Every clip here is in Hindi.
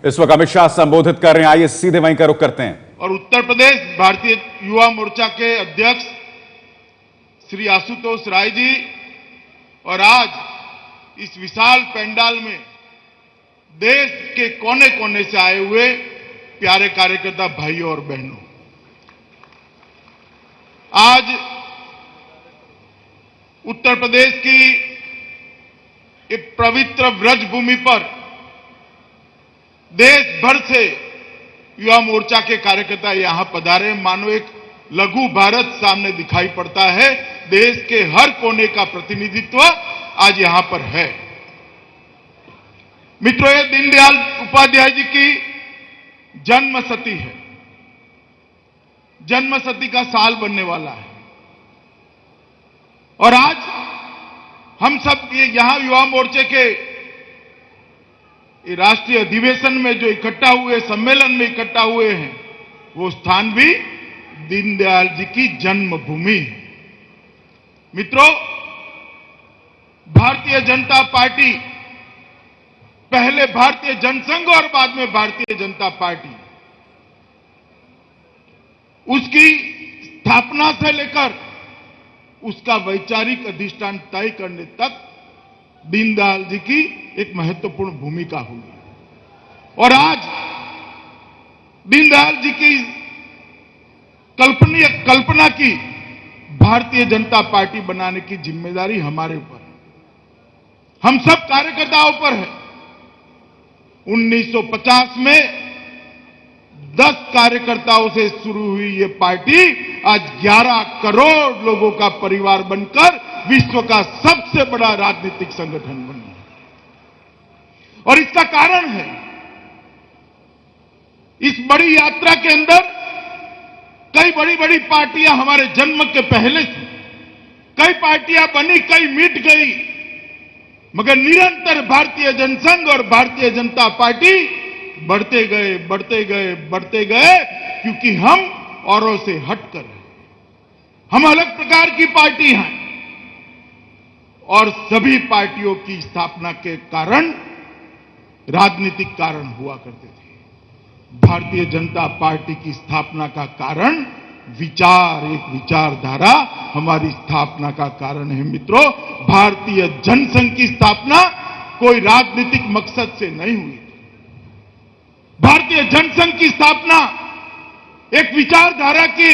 इस वक्त अमित शाह संबोधित कर रहे हैं, आइए सीधे वहीं का रुख करते हैं। और उत्तर प्रदेश भारतीय युवा मोर्चा के अध्यक्ष श्री आशुतोष राय जी और आज इस विशाल पंडाल में देश के कोने कोने से आए हुए प्यारे कार्यकर्ता भाइयों और बहनों, आज उत्तर प्रदेश की एक पवित्र ब्रज भूमि पर देश भर से युवा मोर्चा के कार्यकर्ता यहां पधारे। मानो एक लघु भारत सामने दिखाई पड़ता है। देश के हर कोने का प्रतिनिधित्व आज यहां पर है। मित्रों, ये दीनदयाल उपाध्याय जी की जन्मशती है। जन्मशती का साल बनने वाला है और आज हम सब ये यहां युवा मोर्चे के राष्ट्रीय अधिवेशन में जो इकट्ठा हुए, सम्मेलन में इकट्ठा हुए हैं, वो स्थान भी दीनदयाल जी की जन्मभूमि है। मित्रों, भारतीय जनता पार्टी, पहले भारतीय जनसंघ और बाद में भारतीय जनता पार्टी, उसकी स्थापना से लेकर उसका वैचारिक अधिष्ठान तय करने तक दीनदयाल जी की एक महत्वपूर्ण भूमिका हुई। और आज दीनदयाल जी की कल्पना की भारतीय जनता पार्टी बनाने की जिम्मेदारी हमारे ऊपर है, हम सब कार्यकर्ताओं पर है। 1950 में 10 कार्यकर्ताओं से शुरू हुई ये पार्टी आज 11 करोड़ लोगों का परिवार बनकर विश्व का सबसे बड़ा राजनीतिक संगठन बनी है। और इसका कारण है, इस बड़ी यात्रा के अंदर कई बड़ी बड़ी पार्टियां हमारे जन्म के पहले थी, कई पार्टियां बनी, कई मिट गई, मगर निरंतर भारतीय जनसंघ और भारतीय जनता पार्टी बढ़ते गए, बढ़ते गए, बढ़ते गए, क्योंकि हम औरों से हटकर हैं। हम अलग प्रकार की पार्टी हैं और सभी पार्टियों की स्थापना के कारण राजनीतिक कारण हुआ करते थे। भारतीय जनता पार्टी की स्थापना का कारण विचार, एक विचारधारा हमारी स्थापना का कारण है। मित्रों, भारतीय जनसंघ की स्थापना कोई राजनीतिक मकसद से नहीं हुई। भारतीय जनसंघ की स्थापना एक विचारधारा के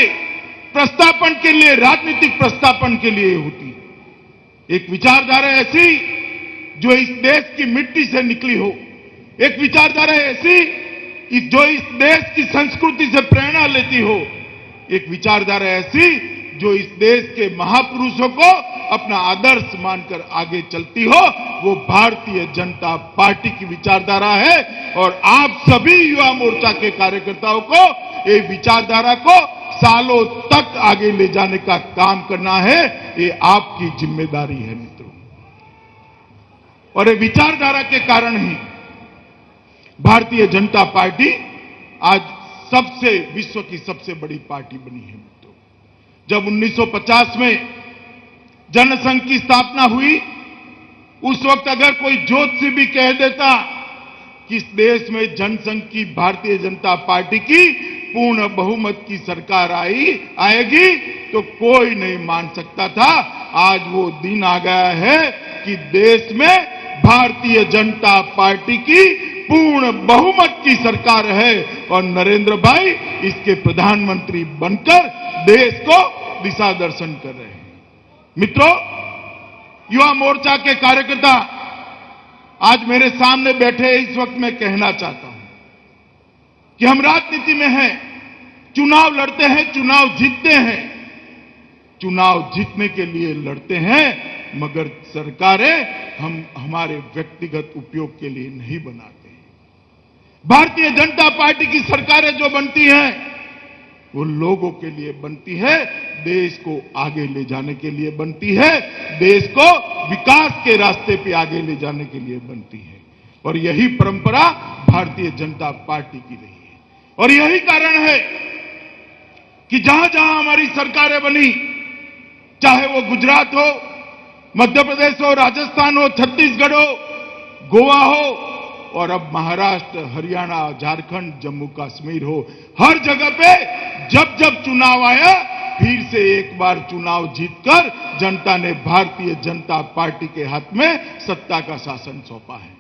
प्रस्थापन के लिए, राजनीतिक प्रस्थापन के लिए होती है। एक विचारधारा ऐसी जो इस देश की मिट्टी से निकली हो, एक विचारधारा ऐसी जो इस देश की संस्कृति से प्रेरणा लेती हो, एक विचारधारा ऐसी जो इस देश के महापुरुषों को अपना आदर्श मानकर आगे चलती हो, वो भारतीय जनता पार्टी की विचारधारा है। और आप सभी युवा मोर्चा के कार्यकर्ताओं को ये विचारधारा को सालों तक आगे ले जाने का काम करना है, ये आपकी जिम्मेदारी है मित्रों। और ये विचारधारा के कारण ही भारतीय जनता पार्टी आज विश्व की सबसे बड़ी पार्टी बनी है मित्रों। जब 1950 में जनसंघ की स्थापना हुई, उस वक्त अगर कोई ज्योतिषी भी कह देता कि इस देश में जनसंघ की, भारतीय जनता पार्टी की पूर्ण बहुमत की सरकार आएगी, तो कोई नहीं मान सकता था। आज वो दिन आ गया है कि देश में भारतीय जनता पार्टी की पूर्ण बहुमत की सरकार है और नरेंद्र भाई इसके प्रधानमंत्री बनकर देश को दिशा दर्शन कर रहे हैं। मित्रों, युवा मोर्चा के कार्यकर्ता आज मेरे सामने बैठे, इस वक्त मैं कहना चाहता हूं कि हम राजनीति में हैं, चुनाव लड़ते हैं, चुनाव जीतते हैं, चुनाव जीतने के लिए लड़ते हैं, मगर सरकारें हम हमारे व्यक्तिगत उपयोग के लिए नहीं बनाते। भारतीय जनता पार्टी की सरकारें जो बनती हैं वो लोगों के लिए बनती है, देश को आगे ले जाने के लिए बनती है, देश को विकास के रास्ते पे आगे ले जाने के लिए बनती है। और यही परंपरा भारतीय जनता पार्टी की रही है। और यही कारण है कि जहां जहां हमारी सरकारें बनी, चाहे वो गुजरात हो, मध्य प्रदेश हो, राजस्थान हो, छत्तीसगढ़ हो, गोवा हो, और अब महाराष्ट्र, हरियाणा, झारखंड, जम्मू कश्मीर हो, हर जगह पे जब जब चुनाव आया फिर से एक बार चुनाव जीतकर जनता ने भारतीय जनता पार्टी के हाथ में सत्ता का शासन सौंपा है।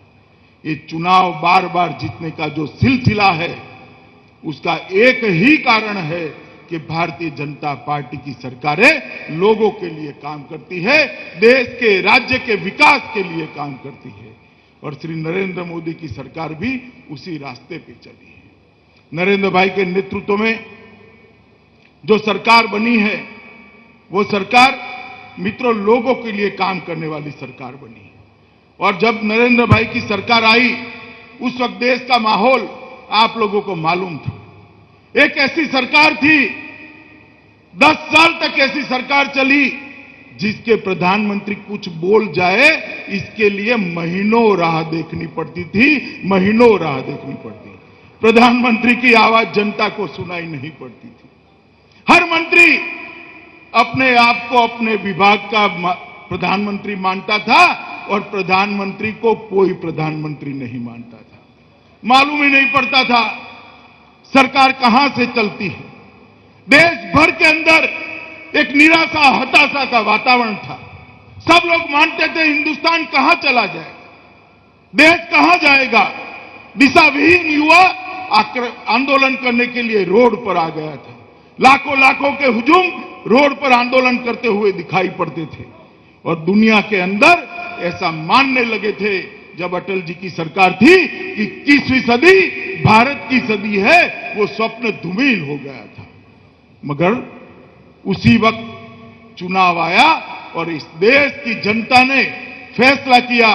ये चुनाव बार बार जीतने का जो सिलसिला है उसका एक ही कारण है कि भारतीय जनता पार्टी की सरकारें लोगों के लिए काम करती है, देश के, राज्य के विकास के लिए काम करती है और श्री नरेंद्र मोदी की सरकार भी उसी रास्ते पे चली है। नरेंद्र भाई के नेतृत्व में जो सरकार बनी है वो सरकार मित्रों लोगों के लिए काम करने वाली सरकार बनी है। और जब नरेंद्र भाई की सरकार आई उस वक्त देश का माहौल आप लोगों को मालूम था। एक ऐसी सरकार थी, 10 साल तक ऐसी सरकार चली जिसके प्रधानमंत्री कुछ बोल जाए इसके लिए महीनों राह देखनी पड़ती थी, महीनों राह देखनी पड़ती। प्रधानमंत्री की आवाज जनता को सुनाई नहीं पड़ती थी। हर मंत्री अपने आप को अपने विभाग का प्रधानमंत्री मानता था और प्रधानमंत्री को कोई प्रधानमंत्री नहीं मानता था। मालूम ही नहीं पड़ता था सरकार कहां से चलती है। देश भर के अंदर एक निराशा, हताशा का वातावरण था। सब लोग मानते थे हिंदुस्तान कहां चला जाएगा, देश कहां जाएगा। दिशाविहीन युवा आंदोलन करने के लिए रोड पर आ गया था। लाखों लाखों के हुजूम रोड पर आंदोलन करते हुए दिखाई पड़ते थे और दुनिया के अंदर ऐसा मानने लगे थे जब अटल जी की सरकार थी कि 21वीं सदी भारत की सदी है, वो स्वप्न धूमिल हो गया था। मगर उसी वक्त चुनाव आया और इस देश की जनता ने फैसला किया,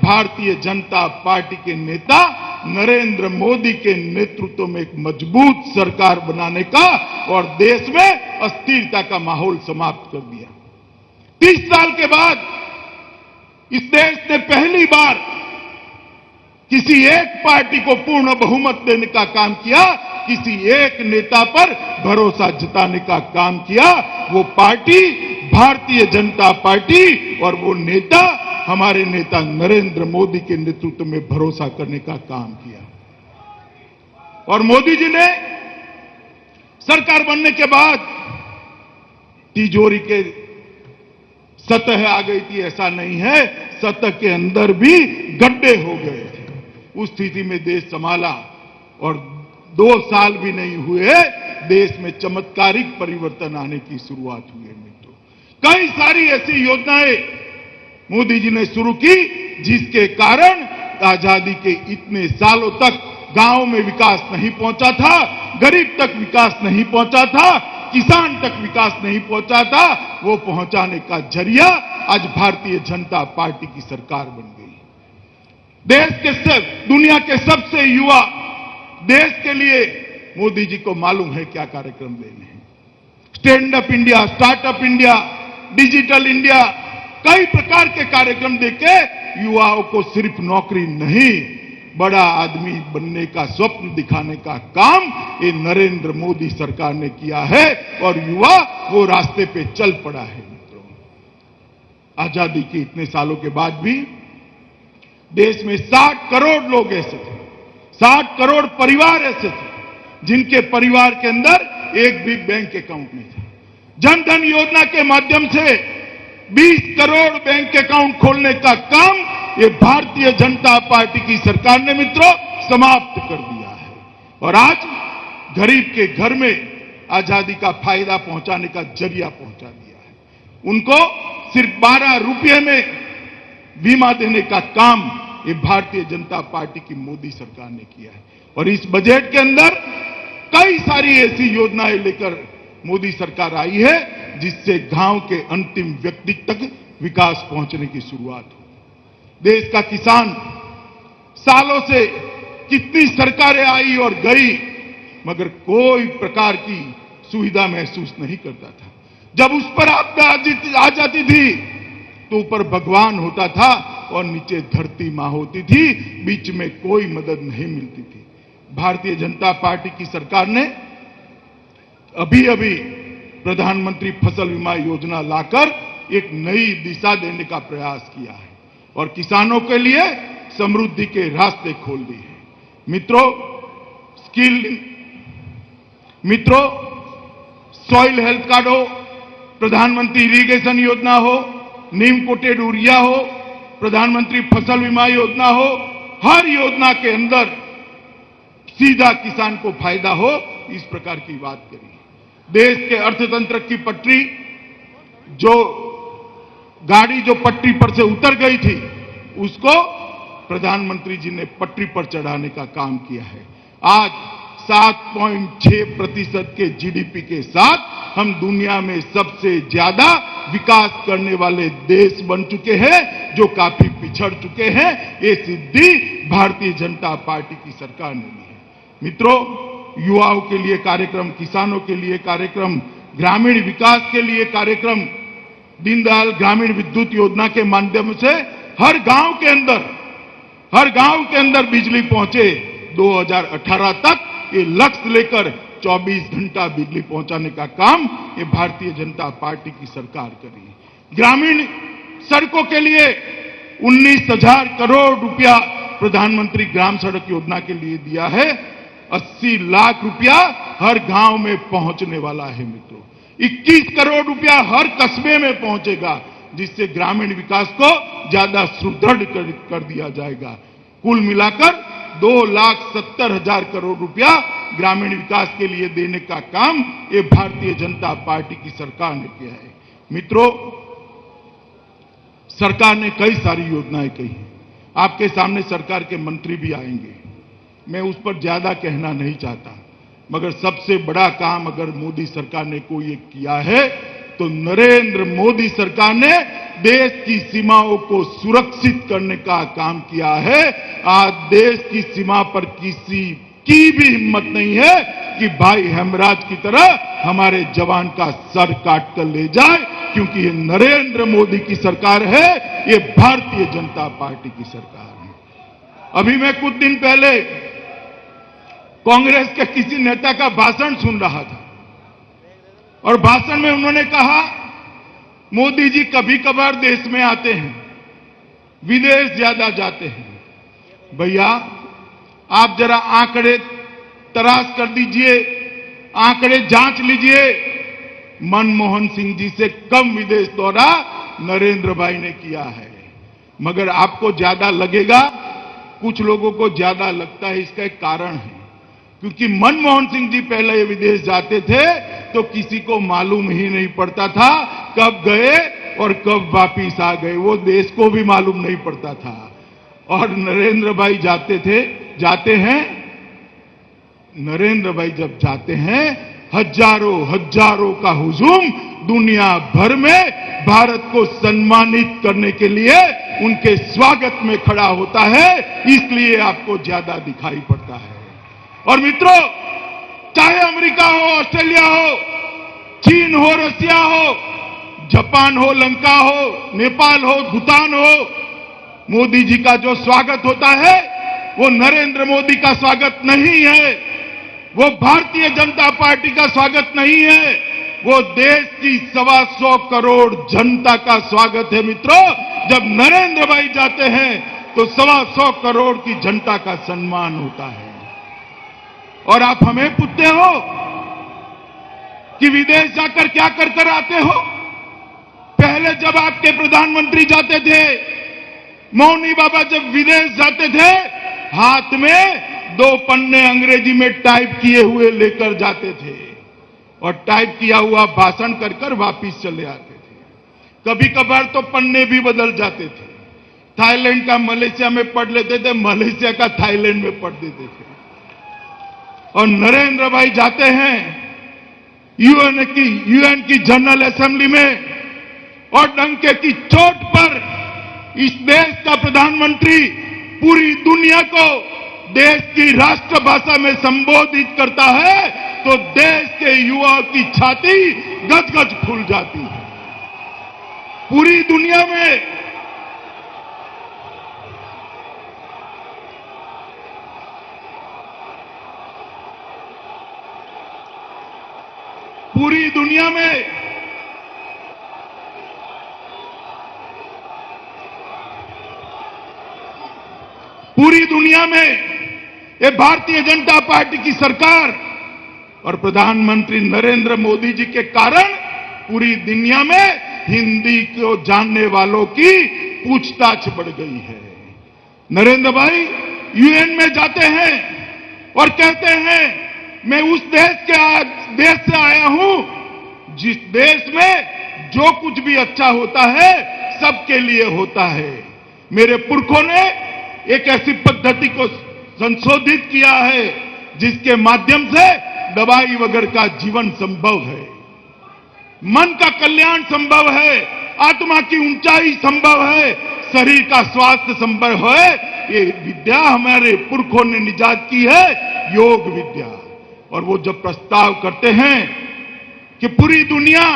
भारतीय जनता पार्टी के नेता नरेंद्र मोदी के नेतृत्व में एक मजबूत सरकार बनाने का और देश में अस्थिरता का माहौल समाप्त कर दिया। 30 साल के बाद इस देश ने पहली बार किसी एक पार्टी को पूर्ण बहुमत देने का काम किया, किसी एक नेता पर भरोसा जताने का काम किया। वो पार्टी भारतीय जनता पार्टी और वो नेता हमारे नेता नरेंद्र मोदी के नेतृत्व में भरोसा करने का काम किया। और मोदी जी ने सरकार बनने के बाद तिजोरी के सतह आ गई थी ऐसा नहीं है, सतह के अंदर भी गड्ढे हो गए थे। उस स्थिति में देश संभाला और 2 साल भी नहीं हुए देश में चमत्कारिक परिवर्तन आने की शुरुआत हुई है। मित्रों, कई सारी ऐसी योजनाएं मोदी जी ने शुरू की जिसके कारण आजादी के इतने सालों तक गांव में विकास नहीं पहुंचा था, गरीब तक विकास नहीं पहुंचा था, किसान तक विकास नहीं पहुंचा था। वो पहुंचाने का जरिया आज भारतीय जनता पार्टी की सरकार बन गई। देश के दुनिया के सबसे युवा देश के लिए मोदी जी को मालूम है क्या कार्यक्रम देने हैं। Stand up India, startup India, digital India, कई प्रकार के कार्यक्रम देके युवाओं को सिर्फ नौकरी नहीं, बड़ा आदमी बनने का स्वप्न दिखाने का काम ये नरेंद्र मोदी सरकार ने किया है और युवा वो रास्ते पे चल पड़ा है। मित्रों, आजादी के इतने सालों के बाद भी देश में 60 करोड़ लोग ऐसे थे, 60 करोड़ परिवार ऐसे थे जिनके परिवार के अंदर एक भी बैंक अकाउंट नहीं था। जन धन योजना के माध्यम से 20 करोड़ बैंक अकाउंट खोलने का काम ये भारतीय जनता पार्टी की सरकार ने मित्रों समाप्त कर दिया है और आज गरीब के घर में आजादी का फायदा पहुंचाने का जरिया पहुंचा दिया है। उनको सिर्फ 12 रुपये में बीमा देने का काम ये भारतीय जनता पार्टी की मोदी सरकार ने किया है और इस बजट के अंदर कई सारी ऐसी योजनाएं लेकर मोदी सरकार आई है जिससे गांव के अंतिम व्यक्ति तक विकास पहुंचने की शुरुआत हो। देश का किसान सालों से कितनी सरकारें आई और गई मगर कोई प्रकार की सुविधा महसूस नहीं करता था। जब उस पर आपदा आ जाती थी तो ऊपर भगवान होता था और नीचे धरती मां होती थी, बीच में कोई मदद नहीं मिलती थी। भारतीय जनता पार्टी की सरकार ने अभी अभी प्रधानमंत्री फसल बीमा योजना लाकर एक नई दिशा देने का प्रयास किया है और किसानों के लिए समृद्धि के रास्ते खोल दिए हैं। मित्रों, सॉइल हेल्थ कार्ड हो, प्रधानमंत्री इरिगेशन योजना हो, नीम कोटेड यूरिया हो, प्रधानमंत्री फसल बीमा योजना हो, हर योजना के अंदर सीधा किसान को फायदा हो, इस प्रकार की बात करी। देश के अर्थतंत्र की पटरी, जो गाड़ी जो पटरी पर से उतर गई थी, उसको प्रधानमंत्री जी ने पटरी पर चढ़ाने का काम किया है। आज 7.6% के जीडीपी के साथ हम दुनिया में सबसे ज्यादा विकास करने वाले देश बन चुके हैं, जो काफी पिछड़ चुके हैं। ये सिद्धि भारतीय जनता पार्टी की सरकार ने ली है। मित्रों, युवाओं के लिए कार्यक्रम, किसानों के लिए कार्यक्रम, ग्रामीण विकास के लिए कार्यक्रम, दीनदयाल ग्रामीण विद्युत योजना के माध्यम से हर गांव के अंदर बिजली पहुंचे। 2018 तक ये लक्ष्य लेकर 24 घंटा बिजली पहुंचाने का काम ये भारतीय जनता पार्टी की सरकार करी है। ग्रामीण सड़कों के लिए 19,000 करोड़ रुपया प्रधानमंत्री ग्राम सड़क योजना के लिए दिया है। 80 लाख रुपया हर गांव में पहुंचने वाला है। मित्रों, 21 करोड़ रुपया हर कस्बे में पहुंचेगा, जिससे ग्रामीण विकास को ज्यादा सुदृढ़ कर दिया जाएगा। कुल मिलाकर 2,70,000 करोड़ रुपया ग्रामीण विकास के लिए देने का काम ये भारतीय जनता पार्टी की सरकार ने किया है। मित्रों, सरकार ने कई सारी योजनाएं कही हैं। आपके सामने सरकार के मंत्री भी आएंगे, मैं उस पर ज्यादा कहना नहीं चाहता, मगर सबसे बड़ा काम अगर मोदी सरकार ने कोई एक किया है तो नरेंद्र मोदी सरकार ने देश की सीमाओं को सुरक्षित करने का काम किया है। आज देश की सीमा पर किसी की भी हिम्मत नहीं है कि भाई हेमराज की तरह हमारे जवान का सर काट कर ले जाए, क्योंकि ये नरेंद्र मोदी की सरकार है, ये भारतीय जनता पार्टी की सरकार है। अभी मैं कुछ दिन पहले कांग्रेस के किसी नेता का भाषण सुन रहा था और भाषण में उन्होंने कहा, मोदी जी कभी कभार देश में आते हैं, विदेश ज्यादा जाते हैं। भैया, आप जरा आंकड़े तराश कर दीजिए, आंकड़े जांच लीजिए। मनमोहन सिंह जी से कम विदेश दौरा नरेंद्र भाई ने किया है। मगर आपको ज्यादा लगेगा, कुछ लोगों को ज्यादा लगता है। इसका एक कारण है, क्योंकि मनमोहन सिंह जी पहले विदेश जाते थे तो किसी को मालूम ही नहीं पड़ता था कब गए और कब वापिस आ गए, वो देश को भी मालूम नहीं पड़ता था। और नरेंद्र भाई जाते हैं, नरेंद्र भाई जब जाते हैं, हजारों का हुजूम दुनिया भर में भारत को सम्मानित करने के लिए उनके स्वागत में खड़ा होता है, इसलिए आपको ज्यादा दिखाई पड़ता है। और मित्रों, चाहे अमेरिका हो, ऑस्ट्रेलिया हो, चीन हो, रसिया हो, जापान हो, लंका हो, नेपाल हो, भूटान हो, मोदी जी का जो स्वागत होता है वो नरेंद्र मोदी का स्वागत नहीं है, वो भारतीय जनता पार्टी का स्वागत नहीं है, वो देश की 125 करोड़ जनता का स्वागत है। मित्रों, जब नरेंद्र भाई जाते हैं तो 125 करोड़ की जनता का सम्मान होता है। और आप हमें पूछते हो कि विदेश जाकर क्या कर आते हो। पहले जब आपके प्रधानमंत्री जाते थे, मौनी बाबा जब विदेश जाते थे, हाथ में 2 पन्ने अंग्रेजी में टाइप किए हुए लेकर जाते थे और टाइप किया हुआ भाषण कर वापिस चले आते थे। कभी कभार तो पन्ने भी बदल जाते थे। थाईलैंड का मलेशिया में पढ़ लेते थे, मलेशिया का थाईलैंड में पढ़ देते थे। और नरेंद्र भाई जाते हैं यूएन की जनरल असेंबली में और डंके की चोट पर इस देश का प्रधानमंत्री पूरी दुनिया को देश की राष्ट्रभाषा में संबोधित करता है तो देश के युवाओं की छाती गज-गज फूल जाती है। पूरी दुनिया में पूरी दुनिया में ये भारतीय जनता पार्टी की सरकार और प्रधानमंत्री नरेंद्र मोदी जी के कारण पूरी दुनिया में हिंदी को जानने वालों की पूछताछ बढ़ गई है। नरेंद्र भाई यूएन में जाते हैं और कहते हैं मैं उस देश से आया हूं जिस देश में जो कुछ भी अच्छा होता है सबके लिए होता है। मेरे पुरखों ने एक ऐसी पद्धति को संशोधित किया है जिसके माध्यम से दवाई वगैरह का जीवन संभव है, मन का कल्याण संभव है, आत्मा की ऊंचाई संभव है, शरीर का स्वास्थ्य संभव है। ये विद्या हमारे पुरखों ने निजात की है, योग विद्या। और वो जब प्रस्ताव करते हैं कि पूरी दुनिया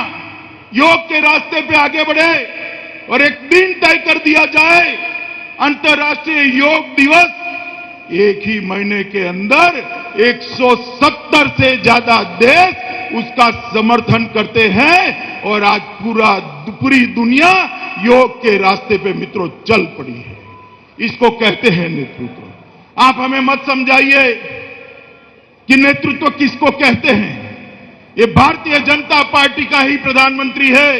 योग के रास्ते पे आगे बढ़े और एक दिन तय कर दिया जाए अंतर्राष्ट्रीय योग दिवस, एक ही महीने के अंदर 170 से ज्यादा देश उसका समर्थन करते हैं और आज पूरी दुनिया योग के रास्ते पे मित्रों चल पड़ी है। इसको कहते हैं नेतृत्व। आप हमें मत समझाइए कि नेतृत्व किसको कहते हैं। ये भारतीय जनता पार्टी का ही प्रधानमंत्री है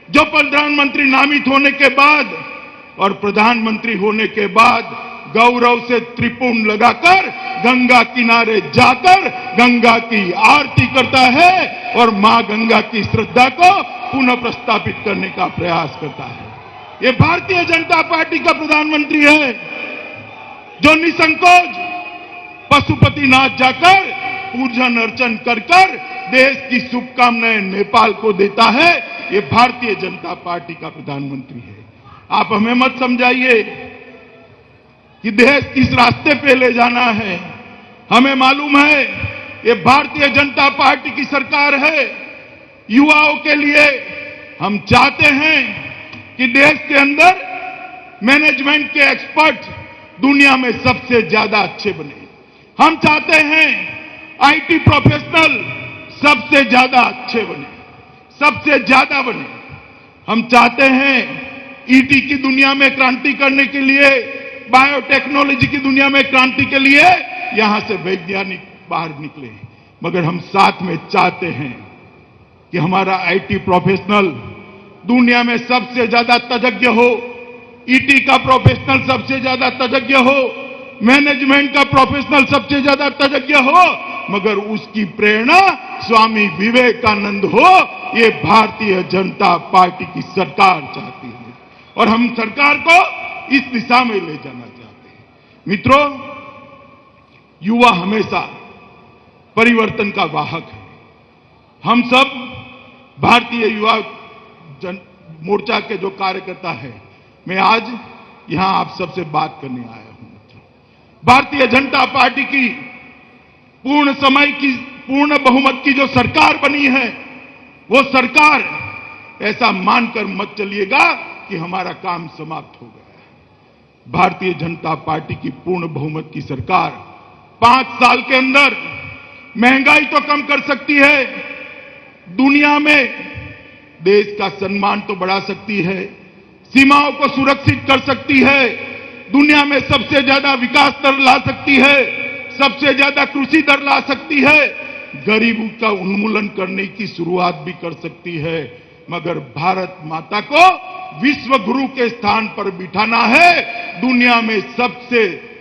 जो प्रधानमंत्री नामित होने के बाद और प्रधानमंत्री होने के बाद गौरव से त्रिपुंड लगाकर गंगा किनारे जाकर गंगा की आरती करता है और मां गंगा की श्रद्धा को पुनः प्रस्थापित करने का प्रयास करता है। ये भारतीय जनता पार्टी का प्रधानमंत्री है जो निसंकोच पशुपतिनाथ जाकर पूजन अर्चन कर देश की शुभकामनाएं नेपाल को देता है। ये भारतीय जनता पार्टी का प्रधानमंत्री है। आप हमें मत समझाइए कि देश किस रास्ते पे ले जाना है। हमें मालूम है ये भारतीय जनता पार्टी की सरकार है। युवाओं के लिए हम चाहते हैं कि देश के अंदर मैनेजमेंट के एक्सपर्ट दुनिया में सबसे ज्यादा अच्छे बने। हम चाहते हैं आईटी प्रोफेशनल सबसे ज्यादा अच्छे बने, सबसे ज्यादा बने। हम चाहते हैं ईटी की दुनिया में क्रांति करने के लिए, बायोटेक्नोलॉजी की दुनिया में क्रांति के लिए यहां से वैज्ञानिक बाहर निकले। मगर हम साथ में चाहते हैं कि हमारा आईटी प्रोफेशनल दुनिया में सबसे ज्यादा तज्ञ हो, ईटी का प्रोफेशनल सबसे ज्यादा तज्ञ हो, मैनेजमेंट का प्रोफेशनल सबसे ज्यादा तज्ञ हो, मगर उसकी प्रेरणा स्वामी विवेकानंद हो। ये भारतीय जनता पार्टी की सरकार चाहती है और हम सरकार को इस दिशा में ले जाना चाहते हैं। मित्रों, युवा हमेशा परिवर्तन का वाहक है। हम सब भारतीय युवा मोर्चा के जो कार्यकर्ता हैं, मैं आज यहां आप सबसे बात करने आया हूं। भारतीय जनता पार्टी की पूर्ण समय की, पूर्ण बहुमत की जो सरकार बनी है, वो सरकार ऐसा मानकर मत चलिएगा कि हमारा काम समाप्त हो गया है। भारतीय जनता पार्टी की पूर्ण बहुमत की सरकार 5 साल के अंदर महंगाई तो कम कर सकती है, दुनिया में देश का सम्मान तो बढ़ा सकती है, सीमाओं को सुरक्षित कर सकती है, दुनिया में सबसे ज्यादा विकास दर ला सकती है, सबसे ज्यादा कृषि दर ला सकती है, गरीबी का उन्मूलन करने की शुरुआत भी कर सकती है। मगर भारत माता को विश्व गुरु के स्थान पर बिठाना है, दुनिया में सबसे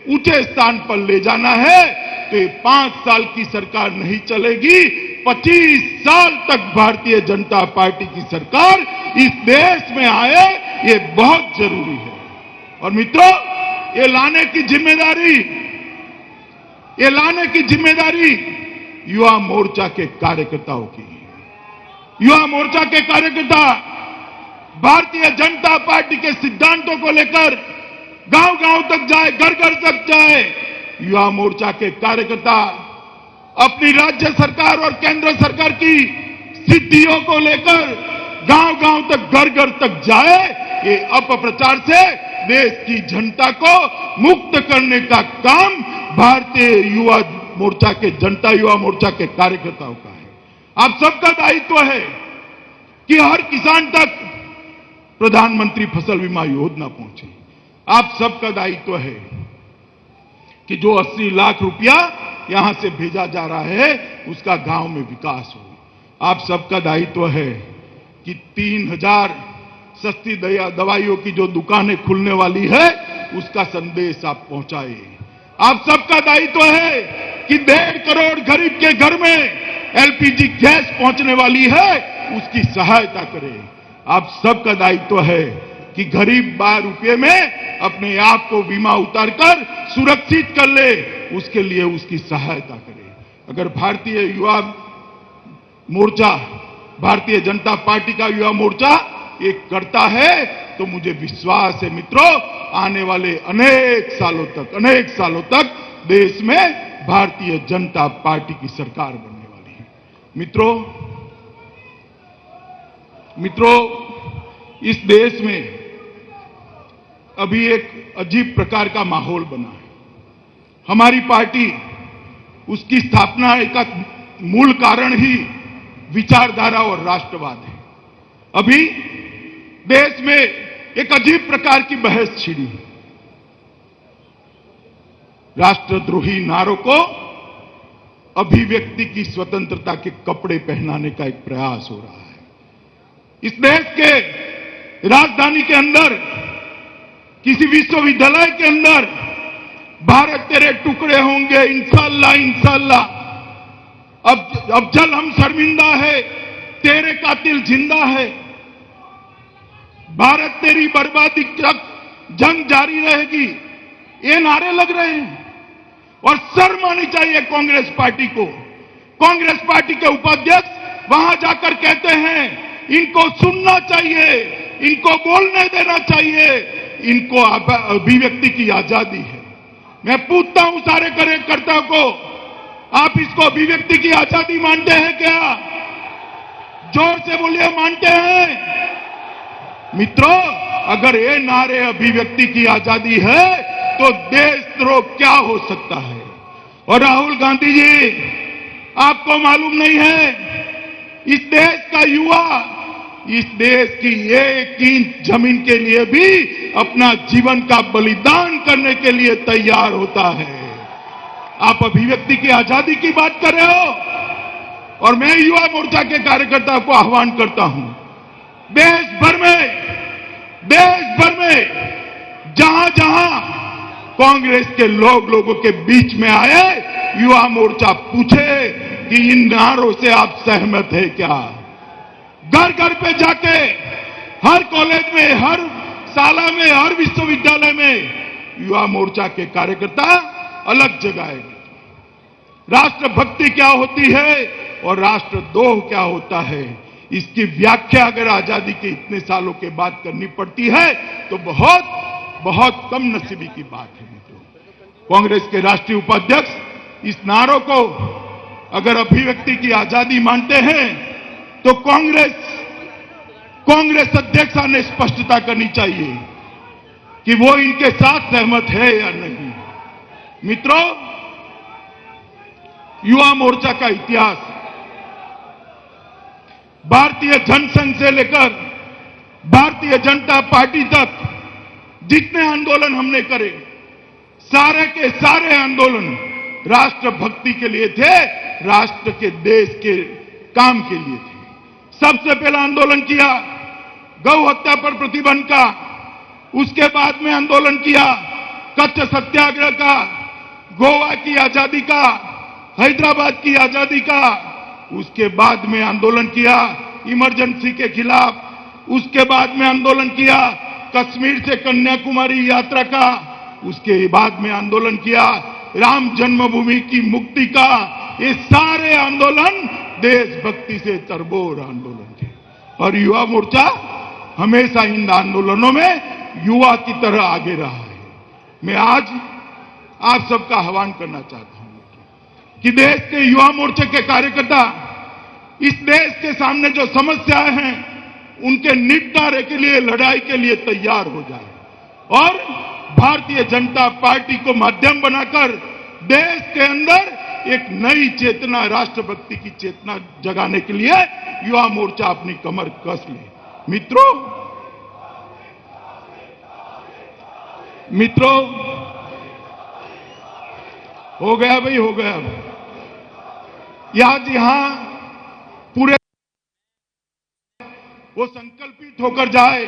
ऊंचे स्थान पर ले जाना है, तो ये 5 साल की सरकार नहीं चलेगी। 25 साल तक भारतीय जनता पार्टी की सरकार इस देश में आए, ये बहुत जरूरी है। और मित्रों, ये लाने की जिम्मेदारी युवा मोर्चा के कार्यकर्ताओं की है। युवा मोर्चा के कार्यकर्ता भारतीय जनता पार्टी के सिद्धांतों को लेकर गांव-गांव तक जाए, घर-घर तक जाए। युवा मोर्चा के कार्यकर्ता अपनी राज्य सरकार और केंद्र सरकार की सिद्धियों को लेकर गांव-गांव तक, घर-घर तक जाए। ये अपप्रचार से देश की जनता को मुक्त करने का काम भारतीय युवा मोर्चा के, जनता युवा मोर्चा के कार्यकर्ताओं का है। आप सबका दायित्व है कि हर किसान तक प्रधानमंत्री फसल बीमा योजना पहुंचे। आप सबका दायित्व है कि जो 80 लाख रुपया यहां से भेजा जा रहा है उसका गांव में विकास हो। आप सबका दायित्व है कि 3000 सस्ती दवाइयों की जो दुकानें खुलने वाली है उसका संदेश आप पहुंचाए। आप सबका दायित्व है कि 1.5 करोड़ गरीब के घर में एलपीजी गैस पहुंचने वाली है उसकी सहायता करें। आप सबका दायित्व है कि गरीब 12 रुपये में अपने आप को बीमा उतारकर सुरक्षित कर ले, उसके लिए उसकी सहायता करें। अगर भारतीय युवा मोर्चा, भारतीय जनता पार्टी का युवा मोर्चा ये करता है तो मुझे विश्वास है मित्रों, आने वाले अनेक सालों तक देश में भारतीय जनता पार्टी की सरकार बनने वाली है। मित्रों, इस देश में अभी एक अजीब प्रकार का माहौल बना है। हमारी पार्टी, उसकी स्थापना का मूल कारण ही विचारधारा और राष्ट्रवाद है। अभी देश में एक अजीब प्रकार की बहस छिड़ी है। राष्ट्रद्रोही नारों को अभिव्यक्ति की स्वतंत्रता के कपड़े पहनाने का एक प्रयास हो रहा है। इस देश के राजधानी के अंदर, किसी विश्वविद्यालय के अंदर भारत तेरे टुकड़े होंगे इंशाअल्लाह इंशाअल्लाह, अब जल हम शर्मिंदा है, तेरे कातिल जिंदा है, भारत तेरी बर्बादी तक जंग जारी रहेगी, ये नारे लग रहे हैं। और शर्म आनी चाहिए कांग्रेस पार्टी को। कांग्रेस पार्टी के उपाध्यक्ष वहां जाकर कहते हैं इनको सुनना चाहिए, इनको बोलने देना चाहिए, इनको अभिव्यक्ति की आजादी है। मैं पूछता हूं सारे कार्यकर्ताओं को, आप इसको अभिव्यक्ति की आजादी मानते हैं क्या? जोर से बोलिए, मानते हैं? मित्रों, अगर ये नारे अभिव्यक्ति की आजादी है तो देशद्रोह क्या हो सकता है? और राहुल गांधी जी, आपको मालूम नहीं है, इस देश का युवा इस देश की 1 इंच जमीन के लिए भी अपना जीवन का बलिदान करने के लिए तैयार होता है। आप अभिव्यक्ति की आजादी की बात कर रहे हो। और मैं युवा मोर्चा के कार्यकर्ताओं को आह्वान करता हूं, देश भर में जहां जहां कांग्रेस के लोगों के बीच में आए, युवा मोर्चा पूछे कि इन नारों से आप सहमत है क्या? घर घर पे जाके, हर कॉलेज में, हर शाला में, हर विश्वविद्यालय में युवा मोर्चा के कार्यकर्ता अलग जगाएंगे। राष्ट्रभक्ति क्या होती है और राष्ट्रद्रोह क्या होता है, इसकी व्याख्या अगर आजादी के इतने सालों के बाद करनी पड़ती है तो बहुत बहुत कम नसीबी की बात है। मित्रों, कांग्रेस के राष्ट्रीय उपाध्यक्ष इस नारों को अगर अभिव्यक्ति की आजादी मानते हैं तो कांग्रेस अध्यक्ष ने स्पष्टता करनी चाहिए कि वो इनके साथ सहमत है या नहीं। मित्रों, युवा मोर्चा का इतिहास भारतीय जनसंघ से लेकर भारतीय जनता पार्टी तक जितने आंदोलन हमने करे, सारे के सारे आंदोलन राष्ट्रभक्ति के लिए थे, राष्ट्र के देश के काम के लिए थे। सबसे पहला आंदोलन किया गौ हत्या पर प्रतिबंध का, उसके बाद में आंदोलन किया कच्छ सत्याग्रह का, गोवा की आजादी का, हैदराबाद की आजादी का, उसके बाद में आंदोलन किया इमरजेंसी के खिलाफ, उसके बाद में आंदोलन किया कश्मीर से कन्याकुमारी यात्रा का, उसके बाद में आंदोलन किया राम जन्मभूमि की मुक्ति का। ये सारे आंदोलन देशभक्ति से तरबोर आंदोलन थे और युवा मोर्चा हमेशा इन आंदोलनों में युवा की तरह आगे रहा है। मैं आज आप सबका आह्वान करना चाहता हूं कि देश के युवा मोर्चे के कार्यकर्ता इस देश के सामने जो समस्याएं हैं उनके निपटारे के लिए, लड़ाई के लिए तैयार हो जाए और भारतीय जनता पार्टी को माध्यम बनाकर देश के अंदर एक नई चेतना, राष्ट्रभक्ति की चेतना जगाने के लिए युवा मोर्चा अपनी कमर कस ले। मित्रों, हो गया भाई, हो गया। आज यहां पूरे वो संकल्पित होकर जाए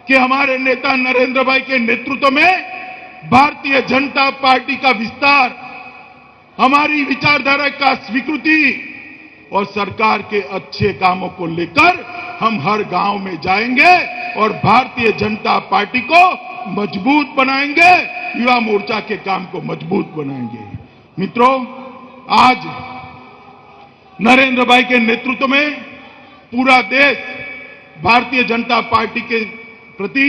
कि हमारे नेता नरेंद्र भाई के नेतृत्व में भारतीय जनता पार्टी का विस्तार, हमारी विचारधारा का स्वीकृति और सरकार के अच्छे कामों को लेकर हम हर गांव में जाएंगे और भारतीय जनता पार्टी को मजबूत बनाएंगे, युवा मोर्चा के काम को मजबूत बनाएंगे। मित्रों, आज नरेंद्र भाई के नेतृत्व में पूरा देश भारतीय जनता पार्टी के प्रति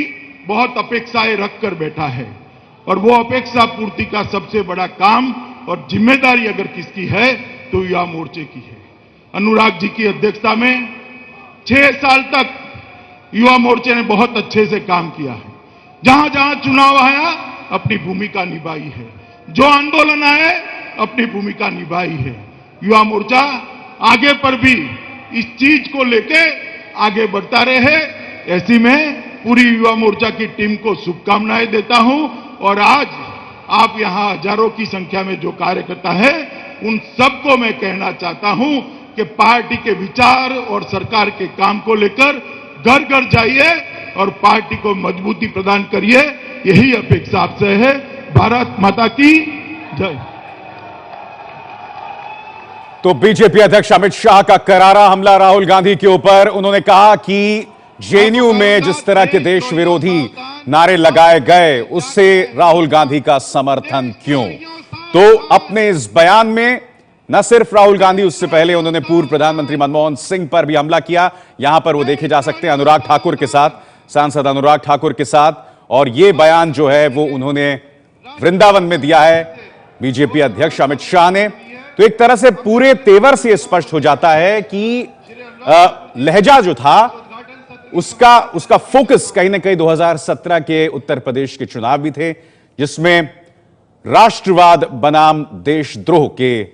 बहुत अपेक्षाएं रखकर बैठा है और वो अपेक्षा पूर्ति का सबसे बड़ा काम और जिम्मेदारी अगर किसकी है तो युवा मोर्चे की है। अनुराग जी की अध्यक्षता में 6 साल तक युवा मोर्चे ने बहुत अच्छे से काम किया है। जहां जहां चुनाव आया अपनी भूमिका निभाई है, जो आंदोलन आए अपनी भूमिका निभाई है। युवा मोर्चा आगे पर भी इस चीज को लेके आगे बढ़ता रहे, ऐसी में पूरी युवा मोर्चा की टीम को शुभकामनाएं देता हूं। और आज आप यहां हजारों की संख्या में जो कार्यकर्ता है उन सबको मैं कहना चाहता हूं कि पार्टी के विचार और सरकार के काम को लेकर घर घर जाइए और पार्टी को मजबूती प्रदान करिए, यही अपेक्षा आपसे है। भारत माता की जय। तो बीजेपी अध्यक्ष अमित शाह का करारा हमला राहुल गांधी के ऊपर। उन्होंने कहा कि जेएनयू में जिस तरह के देश विरोधी नारे लगाए गए उससे राहुल गांधी का समर्थन क्यों। तो अपने इस बयान में न सिर्फ राहुल गांधी, उससे पहले उन्होंने पूर्व प्रधानमंत्री मनमोहन सिंह पर भी हमला किया। यहां पर वो देखे जा सकते हैं अनुराग ठाकुर के साथ, सांसद अनुराग ठाकुर के साथ। और ये बयान जो है वो उन्होंने वृंदावन में दिया है बीजेपी अध्यक्ष अमित शाह ने। तो एक तरह से पूरे तेवर से स्पष्ट हो जाता है कि लहजा जो था उसका फोकस कहीं ना कहीं 2017 के उत्तर प्रदेश के चुनाव भी थे, जिसमें राष्ट्रवाद बनाम देशद्रोह के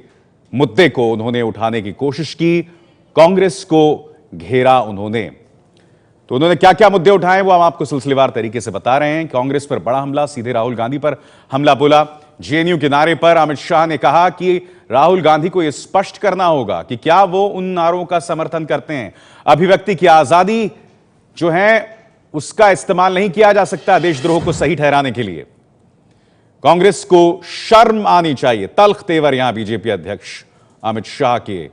मुद्दे को उन्होंने उठाने की कोशिश की, कांग्रेस को घेरा उन्होंने। तो उन्होंने क्या क्या मुद्दे उठाए वो हम आपको सिलसिलेवार तरीके से बता रहे हैं। कांग्रेस पर बड़ा हमला, सीधे राहुल गांधी पर हमला बोला। जेएनयू के नारे पर अमित शाह ने कहा कि राहुल गांधी को यह स्पष्ट करना होगा कि क्या वो उन नारों का समर्थन करते हैं। अभिव्यक्ति की आजादी जो है उसका इस्तेमाल नहीं किया जा सकता देशद्रोह को सही ठहराने के लिए। कांग्रेस को शर्म आनी चाहिए, तल्ख तेवर यहां बीजेपी अध्यक्ष अमित शाह के।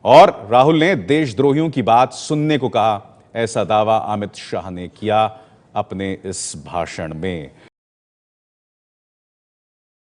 और राहुल ने देशद्रोहियों की बात सुनने को कहा, ऐसा दावा अमित शाह ने किया अपने इस भाषण में।